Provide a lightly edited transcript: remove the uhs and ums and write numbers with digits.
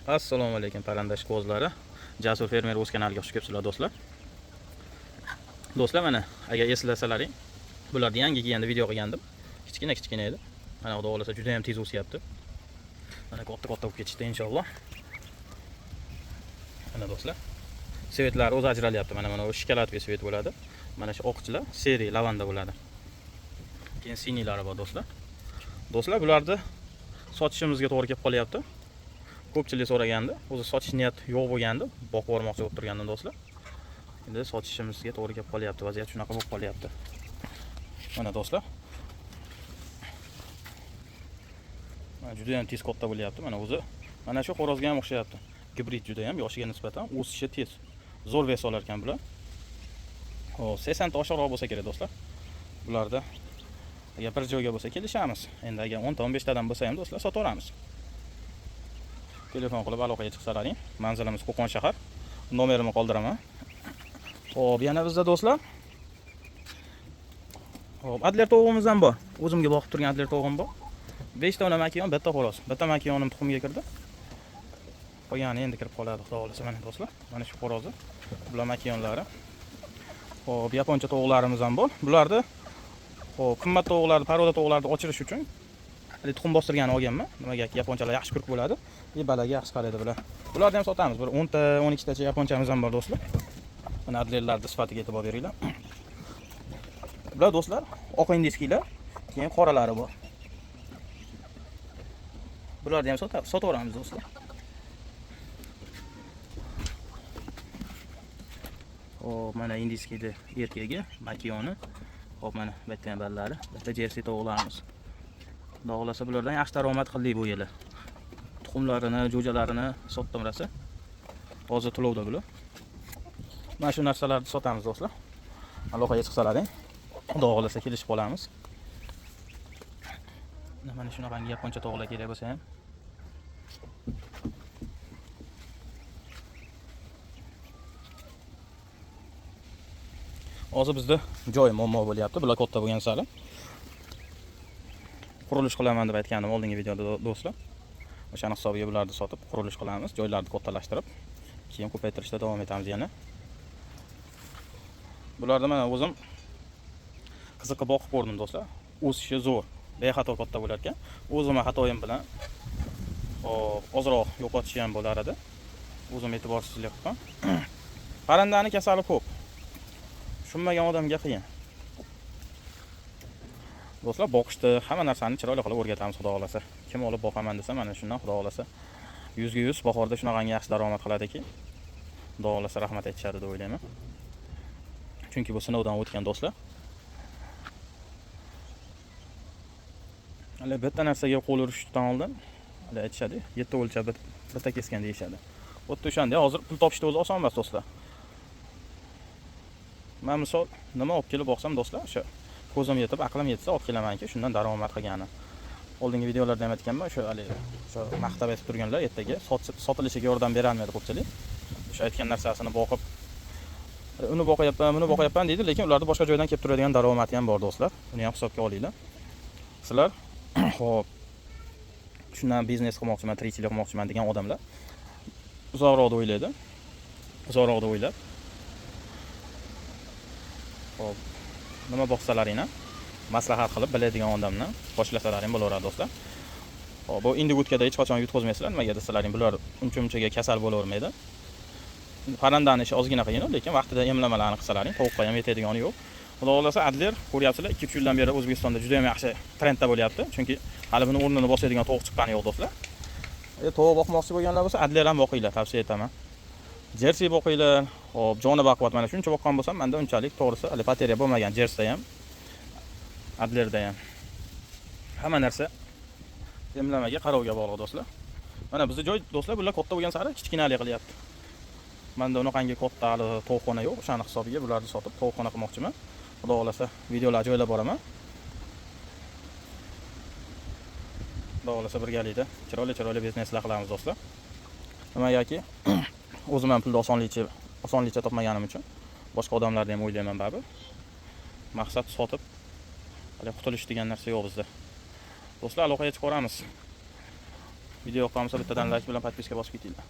Assalomu alaykum parandash qo'zlari. Jasur fermer o'z kanaliga xush kelibsizlar do'stlar. Do'stlar, mana agar eslasalaring, bularni yangi kelganda video qilgandim. Kichkina edi. Mana xudo xolasa juda ham tez o'syapti. Mana katta bo'lib ketishdi inshaalloh. Mana do'stlar, svetlari o'zi ajralyapti. Mana bu shikoladli svet bo'ladi. Mana shu oqchilar seri lavanda bo'ladi. Keyin siniylari bor do'stlar. Do'stlar, bularni sotishimizga to'g'ri kelib qolyapti. Ko'pchilik so'ragandi, o'zi sotish niyat yo'q bo'lgandi, boqib bormoqchi bo'lib turgandim do'stlar. Endi sotishimizga to'g'ri kelib qolyapti, vaziyat shunaqa bo'lib qolyapti. Mana do'stlar. Mana juda ham tez katta bo'lyapti. Mana o'zi mana shu xo'rozga ham o'xshayapti. Gibrid juda ham yoshiga nisbatan o'sishi tez. Zo'r vес olar ekan bular. Hop, 80 ta oshiqroq bo'lsa kerak do'stlar. Bularda agar bir joyga bo'lsa kelishamiz. Endi agar 10 ta 15 tadan bo'lsa ham do'stlar sotaveramiz. Telefon qilib aloqaga chiqsalaring. Manzilimiz Qo'qon shahar. Nomerimni qoldiraman. Xo'p, yana bizda do'stlar. Xo'p, adler to'g'imiz ham bor. O'zimga boqib turgan adler to'g'im bor. 5 ta makiyon, bitta xo'roz. Bitta makiyonim tuxumga kirdi. Qolgani endi kirib qoladi, xudo xolasa. Mana do'stlar, mana shu xo'rozi. Bular makiyonlari. Xo'p, yaponcha to'g'larimiz ham bor. Bularni xo'p, qimmat to'g'larni, paroda to'g'larni ochirish uchun tuxum bostirgani olganman. Nimaga yaponchalar yaxshi ko'rib bo'ladi. Balaga yaxshi qaraydi bular. Bularni ham sotamiz. Bir 10 ta, 12 tacha yaponchamiz ham bor do'stlar. Mana adlerlarning sifatiga e'tibor beringlar. Bular do'stlar, oq indiskilar, keyin qoralari bor. Bularni ham sotaveramiz do'stlar. Hop, mana indiskiydi erkagi, makiyoni. Hop, mana bitta ham ballari, bitta jersey to'g'larimiz. Xudo xolasa bulardan yaxshi daromad qildik bu yili. Tuxumlarini, jo'jalarini sotdim rasa. Hozir to'lovda bular. Mana shu narsalarni sotamiz do'stlar. Aloqaga chiqsalaring, xudo xolasa kelishib qolamiz. Mana shunaqangi yaponcha to'g'lar kerak bo'lsa ham. Hozir bizda joy muammo bo'lyapti. Bular katta bo'lgan sari qurilish qilaman deb aytgandim oldingi videoda do'stlar. O'shani hisobiga bularni sotib qurilish qilamiz, joylarni kattalashtirib, keyin ko'paytirishda davom etamiz yana. Bularni mana o'zim qiziqib boqib ko'rdim do'stlar. O'sishi zo'r, bexato katta bo'lar ekan. O'zim xatoyim bilan ozroq yo'qotishi ham bo'lar edi. O'zim e'tiborsizlik qildim. Parrandani kasali ko'p. Tushunmagan odamga qiyin. Do'stlar, boqishda hamma narsani chiroyli qilib o'rgatamiz, xudo xolasa. Kim olib boqaman desa, mana shundan xudo xolasa 100 ga 100 bahorda shunaqangi yaxshi daromad qiladiki, xudo xolasa rahmat aytishadi deb o'ylayman. Chunki bu sinovdan o'tgan do'stlar. Hali bitta narsaga qo'l urishdan oldin hali aytishadi, 7 o'lchab bitta kesgan deyishadi. Xuddi o'shanda hozir pul topishda o'zi oson emas do'stlar. Men misol nima olib kelib boqsam do'stlar, o'sha ko'zim yetib, aqlim yetsa olib kelamanki, shundan daromad qilgani. Oldingi videolarda ham aytganman, o'sha maqtab aytib turganlar ertaga sotilishiga yordam berolmaydi ko'pchilik. O'sha aytgan narsasini boqib, uni boqayapman deydi, lekin ularda boshqa joydan kelib turadigan daromati ham bor do'stlar. Uni ham hisobga olinglar. Sizlar xo'p, shundan biznes qilmoqchiman, tirikchilik qilmoqchiman degan odamlar uzoqroqda o'ylaydi. Uzoqroqda o'ylab hop, nima boqsalaringni maslahat qilib biladigan odamni boshlasalaring bo'laveradi do'stlar. Hop, bu indigotkada hech qachon yutqazmaysizlar, nimaga desalaring, bular uncha-munchaga kasal bo'lavermaydi. Parrandani ishi ozgina qiyin, lekin vaqtida emlamalarni qilsalaring, tovuqqa ham yetadigan yo'q. Xudo xolasa adler ko'ryapsizlar, 2-3 yildan beri O'zbekistonda juda ham yaxshi trendda bo'lyapti. Chunki hali buni o'rnini bosadigan tovuq chiqqani yo'q do'stlar. Tovuq boqmoqchi bo'lganlar bo'lsa, adler ham boqinglar, tavsiya etaman. Jersey boqinglar. Hop, joni baquvvat, mana shuncha boqqan bo'lsam, menda unchalik to'g'risi hali bateriya bo'lmagan jerseyda ham, adlerda ham. Hamma narsa emlamaga, qarovga bog'liq do'stlar. Mana bizda joy do'stlar, bular katta bo'lgan sari kichkinalik qilyapti. Menda unaqangi katta tovuqxona yo'q, o'shani hisobiga bularni sotib tovuqxona qilmoqchiman. Xudo xolasa videolar joylab boraman. Xudo xolasa birgalikda chiroyli bizneslar qilamiz do'stlar. Nimagaki o'zim ham pulni osonlikcha topmaganim uchun boshqa odamlarni ham o'ylayman baribir. Maqsad sotib hali qutulish degan narsa yo'q bizda. Do'stlar, aloqaga chiqamiz. Video yoqqan bo'lsa bittadan like bilan podpiska bosib ketinglar.